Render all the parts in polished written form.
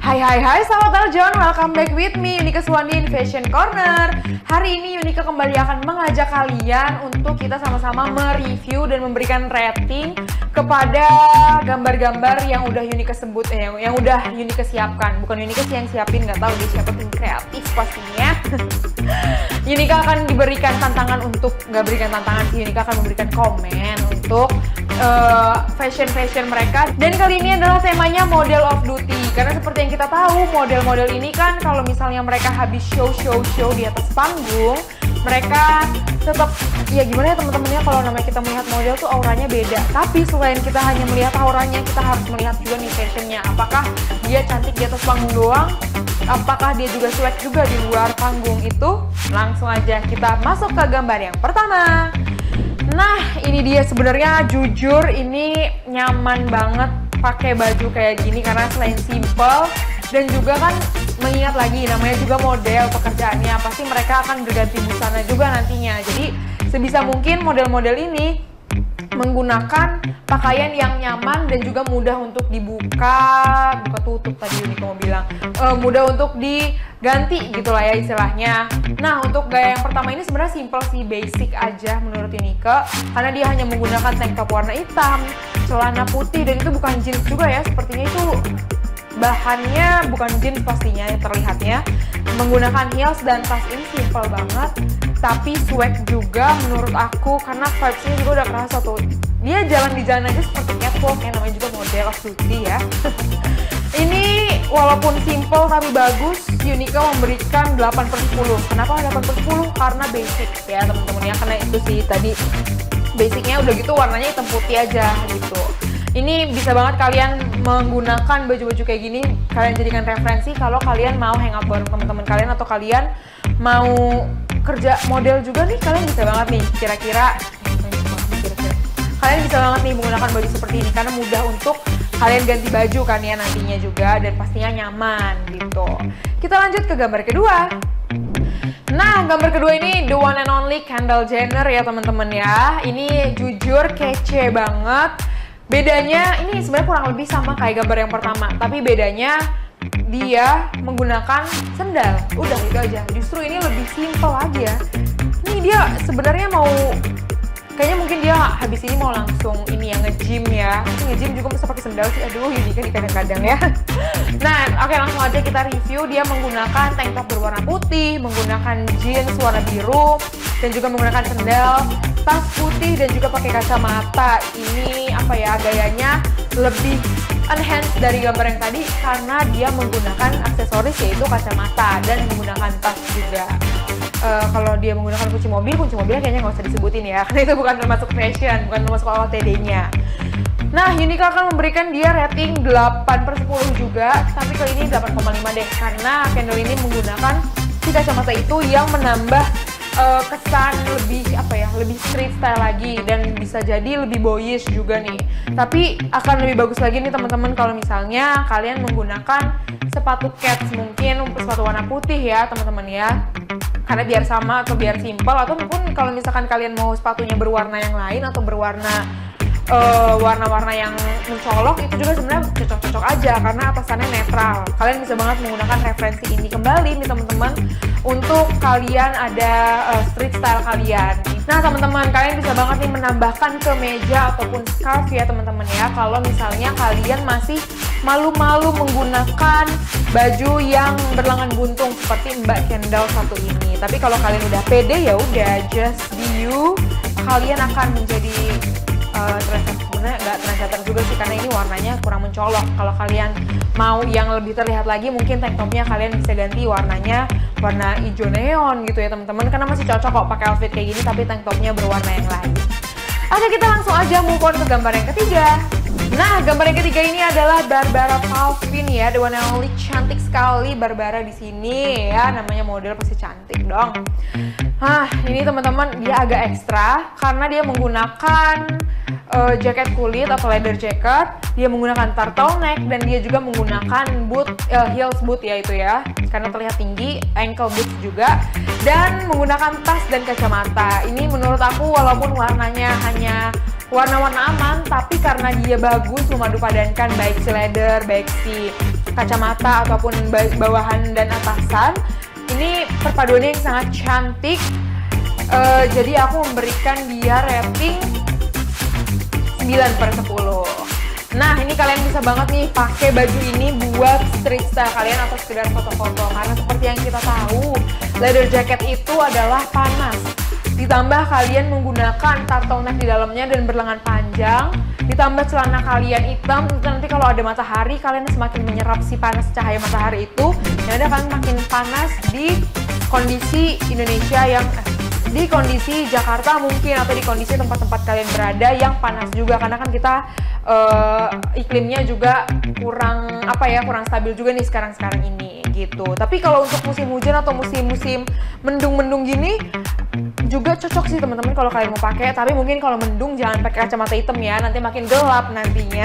Hai, sahabat Aljon, welcome back with me, Yunika Suwandi in Fashion Corner. Hari ini Yunika kembali akan mengajak kalian untuk kita sama-sama mereview dan memberikan rating kepada gambar-gambar yang udah Yunika sebut, yang udah Yunika siapkan. Bukan Yunika sih yang siapin, nggak tahu dia siapa, tim kreatif pastinya. Yunika akan diberikan tantangan untuk, nggak berikan tantangan sih, Yunika akan memberikan komen untuk fashion mereka. Dan kali ini adalah temanya model of duty, karena seperti yang kita tahu, model-model ini kan kalau misalnya mereka habis show di atas panggung, mereka tetap, ya gimana ya teman-temannya, kalau namanya kita melihat model tuh auranya beda. Tapi selain kita hanya melihat auranya, kita harus melihat juga nih fashionnya. Apakah dia cantik di atas panggung doang? Apakah dia juga swag juga di luar panggung itu? Langsung aja kita masuk ke gambar yang pertama. Nah, ini dia, sebenarnya jujur ini nyaman banget pakai baju kayak gini, karena selain simple dan juga kan mengingat lagi namanya juga model pekerjaannya, pasti mereka akan berganti busana juga nantinya. Jadi sebisa mungkin model-model ini menggunakan pakaian yang nyaman dan juga mudah untuk buka tutup tadi Yunika mau bilang, mudah untuk diganti gitulah ya istilahnya. Nah, untuk gaya yang pertama ini sebenarnya simple sih, basic aja menurut Yunika, karena dia hanya menggunakan tank top warna hitam, celana putih, dan itu bukan jeans juga ya, sepertinya itu bahannya bukan jeans pastinya yang terlihatnya. Menggunakan heels dan tas ini simple banget, tapi swag juga menurut aku, karena vibes-nya juga udah kerasa tuh. Dia jalan di jalan aja seperti catwalk, yang namanya juga model of duty ya. Ini walaupun simple tapi bagus, Yunika memberikan 8/10. Kenapa 8/10? Karena basic ya teman-teman ya, karena itu sih tadi basicnya udah gitu, warnanya hitam putih aja gitu. Ini bisa banget kalian menggunakan baju-baju kayak gini, kalian jadikan referensi kalau kalian mau hangout bareng teman-teman kalian, atau kalian mau kerja model juga nih, kalian bisa banget nih kira-kira kalian bisa banget nih menggunakan baju seperti ini, karena mudah untuk kalian ganti baju kan ya nantinya juga, dan pastinya nyaman gitu. Kita lanjut ke gambar kedua. Nah, gambar kedua ini the one and only Kendall Jenner ya teman-teman ya. Ini jujur kece banget. Bedanya ini sebenarnya kurang lebih sama kayak gambar yang pertama, tapi bedanya dia menggunakan sendal. Udah itu aja. Justru ini lebih simple aja. Ini dia sebenarnya mau, kayaknya mungkin dia habis ini mau langsung ini yang nge-gym ya. Nge-gym juga bisa pakai sendal sih. Aduh, ini kan kadang-kadang ya. Nah, oke, langsung aja kita review. Dia menggunakan tank top berwarna putih, menggunakan jeans warna biru, dan juga menggunakan sendal, tas putih, dan juga pakai kacamata. Ini apa ya, gayanya lebih enhance dari gambar yang tadi, karena dia menggunakan aksesoris yaitu kacamata dan menggunakan tas juga. Kalau dia menggunakan kunci mobilnya kayaknya nggak usah disebutin ya, karena itu bukan termasuk fashion, bukan termasuk OOTD-nya. Nah, Yunika akan memberikan dia rating 8/10 juga, tapi kali ini 8,5 deh, karena Kendall ini menggunakan si kacamata itu yang menambah kesan lebih apa ya, lebih street style lagi, dan bisa jadi lebih boyish juga nih. Tapi akan lebih bagus lagi nih teman-teman kalau misalnya kalian menggunakan sepatu cats, mungkin sepatu warna putih ya teman-teman ya, karena biar sama atau biar simple, ataupun kalau misalkan kalian mau sepatunya berwarna yang lain atau berwarna warna-warna yang mencolok, itu juga sebenarnya cocok-cocok aja karena atasannya netral. Kalian bisa banget menggunakan referensi ini kembali nih teman-teman, untuk kalian ada street style kalian. Nah teman-teman, kalian bisa banget nih menambahkan ke meja ataupun scarf ya teman-teman ya, kalau misalnya kalian masih malu-malu menggunakan baju yang berlengan buntung seperti Mbak Kendall satu ini. Tapi kalau kalian udah pede, ya udah, just be you, kalian akan menjadi sebenarnya nggak trendsetter juga sih, karena ini warnanya kurang mencolok. Kalau kalian mau yang lebih terlihat lagi, mungkin tank topnya kalian bisa ganti warnanya warna hijau neon gitu ya teman-teman, karena masih cocok kok pakai outfit kayak gini tapi tank topnya berwarna yang lain. Oke, kita langsung aja move on ke gambar yang ketiga. Nah, gambar yang ketiga ini adalah Barbara Palvin ya, the one and only. Cantik sekali Barbara di sini ya, namanya model pasti cantik dong. Ini teman-teman, dia agak ekstra karena dia menggunakan jaket kulit atau leather jacket, dia menggunakan turtleneck, dan dia juga menggunakan boot, heels boot ya itu ya, karena terlihat tinggi, ankle boots juga, dan menggunakan tas dan kacamata. Ini menurut aku walaupun warnanya hanya warna-warna aman, tapi karena dia bagus memadupadankan baik si leather, baik si kacamata ataupun bawahan dan atasan. Ini perpaduannya yang sangat cantik. Jadi aku memberikan dia rating 9/10. Nah, ini kalian bisa banget nih pakai baju ini buat street style kalian atau sekedar foto-foto. Karena seperti yang kita tahu, leather jacket itu adalah panas. Ditambah kalian menggunakan turtleneck di dalamnya dan berlengan panjang. Ditambah celana kalian hitam, nanti kalau ada matahari kalian semakin menyerap si panas cahaya matahari itu. Yang ada kalian makin panas di kondisi Indonesia yang di kondisi Jakarta mungkin, atau di kondisi tempat-tempat kalian berada yang panas juga, karena kan kita iklimnya juga kurang stabil juga nih sekarang ini gitu. Tapi kalau untuk musim hujan atau musim-musim mendung-mendung gini juga cocok sih teman-teman kalau kalian mau pakai. Tapi mungkin kalau mendung jangan pakai kacamata hitam ya, nanti makin gelap nantinya.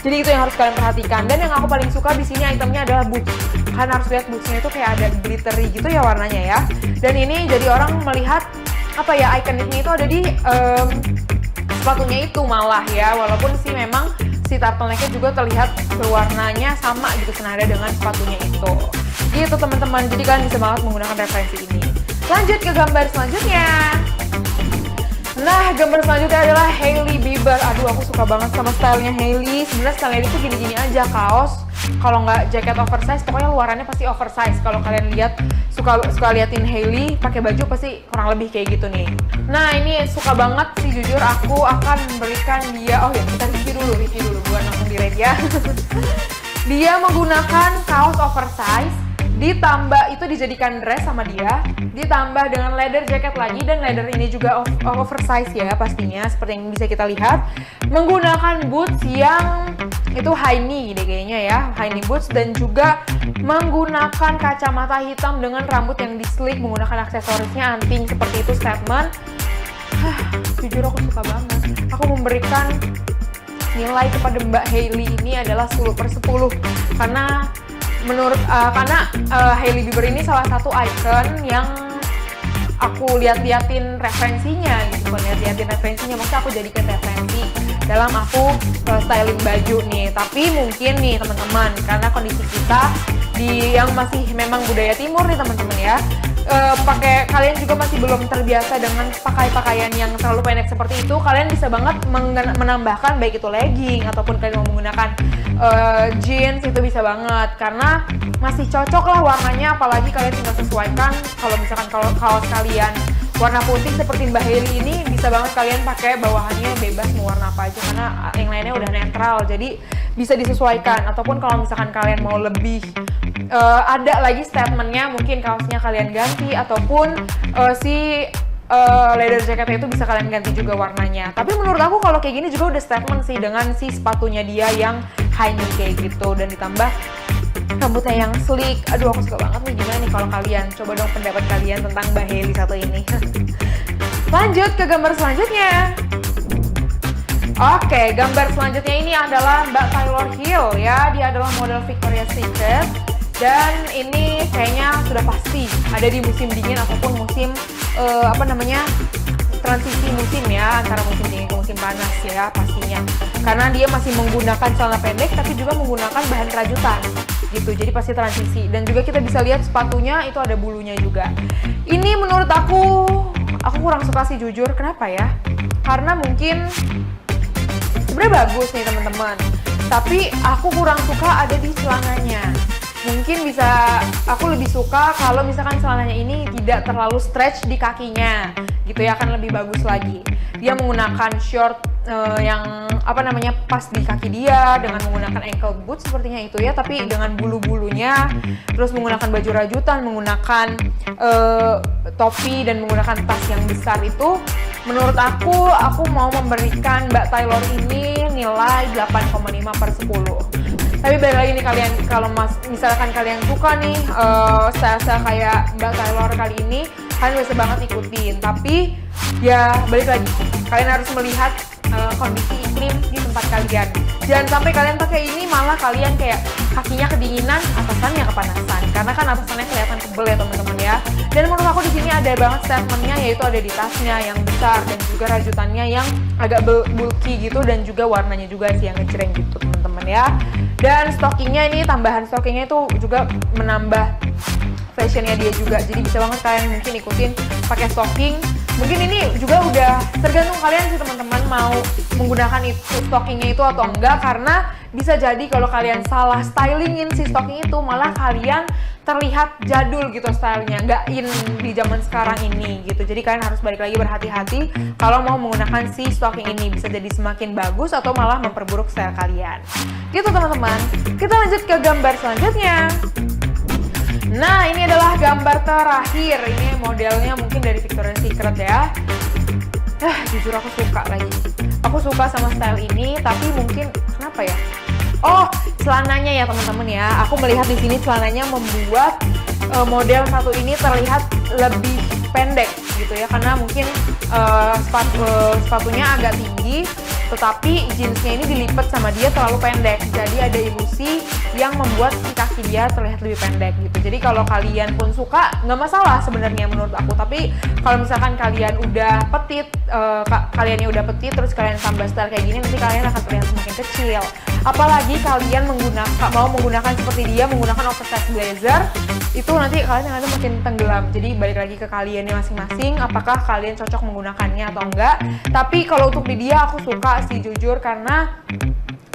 Jadi itu yang harus kalian perhatikan. Dan yang aku paling suka di sini itemnya adalah boots. Kalian harus lihat bootsnya itu kayak ada glittery gitu ya warnanya ya. Dan ini jadi orang melihat ikoniknya itu ada di sepatunya itu malah ya, walaupun sih memang si turtlenecknya juga terlihat berwarnanya sama gitu senada dengan sepatunya itu. Gitu teman-teman, jadi kalian bisa banget menggunakan referensi ini. Lanjut ke gambar selanjutnya. Nah, gambar selanjutnya adalah Hailey Bieber. Aduh, aku suka banget sama stylenya Hailey. Sebenarnya stylenya itu gini-gini aja, kaos, kalau nggak jaket oversize, pokoknya luarannya pasti oversize. Kalau kalian lihat, suka liatin Hailey pakai baju pasti kurang lebih kayak gitu nih. Nah, ini suka banget sih jujur, aku akan memberikan dia, kita review dulu, bukan langsung di-rate ya. Dia menggunakan kaos oversize, ditambah itu dijadikan dress sama dia, ditambah dengan leather jacket lagi, dan leather ini juga oversize ya pastinya, seperti yang bisa kita lihat. Menggunakan boots yang itu high knee deh kayaknya ya, high knee boots, dan juga menggunakan kacamata hitam dengan rambut yang di-slick, menggunakan aksesorisnya anting seperti itu, statement. Jujur aku suka banget. Aku memberikan nilai kepada Mbak Hailey ini adalah 10/10 karena Hailey Bieber ini salah satu icon yang aku liatin referensinya gitu, maksudnya aku jadikan referensi dalam aku styling baju nih. Tapi mungkin nih teman-teman, karena kondisi kita yang masih memang budaya timur nih teman-teman ya, kalian juga masih belum terbiasa dengan pakaian yang terlalu pendek seperti itu. Kalian bisa banget menambahkan baik itu legging ataupun kalian mau menggunakan jeans, itu bisa banget karena masih cocok lah warnanya. Apalagi kalian tinggal sesuaikan, kalau misalkan kaos kalian warna putih seperti Mbak Hailey ini, bisa banget kalian pakai bawahannya bebas mau warna apa aja karena yang lainnya udah netral, jadi bisa disesuaikan. Ataupun kalau misalkan kalian mau lebih ada lagi statementnya, mungkin kaosnya kalian ganti, ataupun leather jacketnya itu bisa kalian ganti juga warnanya. Tapi menurut aku kalau kayak gini juga udah statement sih, dengan si sepatunya dia yang high knee kayak gitu, dan ditambah rambutnya yang sleek. Aduh, aku suka banget nih. Gimana nih kalau kalian? Coba dong pendapat kalian tentang Mbak Hailey satu ini. Lanjut ke gambar selanjutnya. Oke, gambar selanjutnya ini adalah Mbak Taylor Hill ya. Dia adalah model Victoria's Secret, dan ini kayaknya sudah pasti ada di musim dingin ataupun musim transisi musim ya, antara musim dingin ke musim panas ya pastinya. Karena dia masih menggunakan celana pendek tapi juga menggunakan bahan rajutan gitu, jadi pasti transisi. Dan juga kita bisa lihat sepatunya itu ada bulunya juga. Ini menurut aku kurang suka sih jujur. Kenapa ya? Karena mungkin sebenarnya bagus nih teman-teman, tapi aku kurang suka ada di celananya. Mungkin aku lebih suka kalau misalkan celananya ini tidak terlalu stretch di kakinya gitu ya, akan lebih bagus lagi. Dia menggunakan short yang pas di kaki dia, dengan menggunakan ankle boot sepertinya itu ya, tapi dengan bulu-bulunya, terus menggunakan baju rajutan, menggunakan topi, dan menggunakan tas yang besar itu. Menurut aku mau memberikan Mbak Taylor ini nilai 8,5/10. Tapi balik lagi nih kalian, kalau misalkan kalian suka nih style-style kayak Mbak Taylor kali ini, kalian bisa banget ikutin. Tapi ya balik lagi, kalian harus melihat kondisi iklim di tempat kalian. Jangan sampai kalian pakai ini malah kalian kayak kakinya kedinginan, atasannya kepanasan. Karena kan atasannya kelihatan tebel ya teman-teman ya. Dan menurut aku di sini ada banget statementnya, yaitu ada di tasnya yang besar dan juga rajutannya yang agak bulky gitu, dan juga warnanya juga sih yang ngejreng gitu teman-teman ya. Dan stockingnya ini, tambahan stockingnya itu juga menambah fashionnya dia juga. Jadi bisa banget kalian mungkin ikutin pakai stocking. Mungkin ini juga udah tergantung kalian sih teman-teman mau menggunakan itu stockingnya itu atau enggak, karena bisa jadi kalau kalian salah stylingin si stocking itu malah kalian terlihat jadul gitu stylenya, nggak in di zaman sekarang ini gitu. Jadi kalian harus balik lagi berhati-hati kalau mau menggunakan si stocking ini, bisa jadi semakin bagus atau malah memperburuk style kalian. Gitu teman-teman. Kita lanjut ke gambar selanjutnya. Nah, ini adalah gambar terakhir. Ini modelnya mungkin dari Victoria's Secret ya. Jujur aku suka lagi. Aku suka sama style ini, tapi mungkin kenapa ya? Oh, celananya ya teman-teman ya. Aku melihat di sini celananya membuat model satu ini terlihat lebih pendek gitu ya, karena mungkin sepatunya agak tinggi, tetapi jeansnya ini dilipat sama dia terlalu pendek, jadi ada ilusi yang membuat si kaki dia terlihat lebih pendek gitu. Jadi kalau kalian pun suka, nggak masalah sebenarnya menurut aku. Tapi kalau misalkan kalian udah petit, kaliannya udah petit, terus kalian tambah style kayak gini, nanti kalian akan terlihat semakin kecil. Apalagi kalian mau menggunakan seperti dia, menggunakan oversize blazer, itu nanti kalian akan makin tenggelam. Jadi balik lagi ke kaliannya masing-masing, apakah kalian cocok menggunakannya atau enggak. Tapi kalau untuk di dia aku suka sih jujur, karena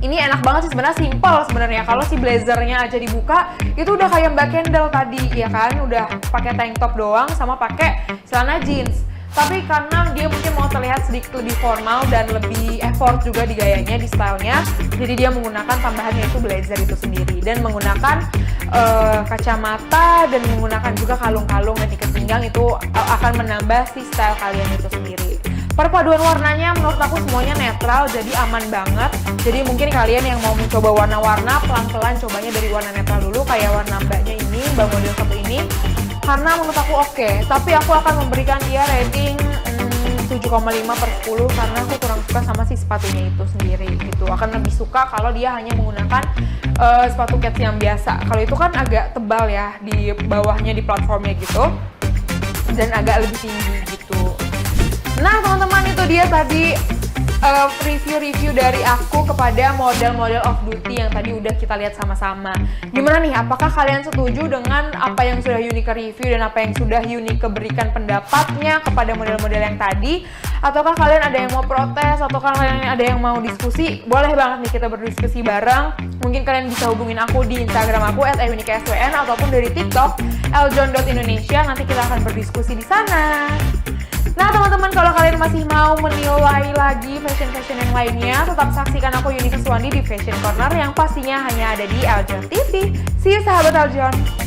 ini enak banget sih sebenarnya, simple sebenarnya. Kalau si blazernya aja dibuka itu udah kayak Mbak Kendall tadi ya kan, udah pakai tank top doang sama pakai celana jeans. Tapi karena dia mungkin mau terlihat sedikit lebih formal dan lebih effort juga di gayanya, di stylenya, jadi dia menggunakan tambahannya itu blazer itu sendiri, dan menggunakan kacamata, dan menggunakan juga kalung-kalung dan ikat pinggang. Itu akan menambah si style kalian itu sendiri. Perpaduan warnanya menurut aku semuanya netral, jadi aman banget. Jadi mungkin kalian yang mau mencoba warna-warna, pelan-pelan cobanya dari warna netral dulu, kayak warna mbaknya ini, mbak model satu ini, karena menurut aku oke. Tapi aku akan memberikan dia rating 7,5/10, karena aku kurang suka sama si sepatunya itu sendiri gitu. Akan lebih suka kalau dia hanya menggunakan sepatu kets yang biasa. Kalau itu kan agak tebal ya di bawahnya, di platformnya gitu, dan agak lebih tinggi gitu. Nah teman-teman, itu dia tadi review-review dari aku kepada model-model off duty yang tadi udah kita lihat sama-sama. Gimana nih, apakah kalian setuju dengan apa yang sudah Unika review dan apa yang sudah Unika berikan pendapatnya kepada model-model yang tadi? Ataukah kalian ada yang mau protes, atau kalian ada yang mau diskusi? Boleh banget nih kita berdiskusi bareng. Mungkin kalian bisa hubungin aku di Instagram aku @eunikaswn, ataupun dari TikTok eljon.indonesia. Nanti kita akan berdiskusi di sana. Nah teman-teman, kalau kalian masih mau menilai lagi fashion-fashion yang lainnya, tetap saksikan aku Unika Suwandi di Fashion Corner yang pastinya hanya ada di Eljon TV. See you sahabat Eljon!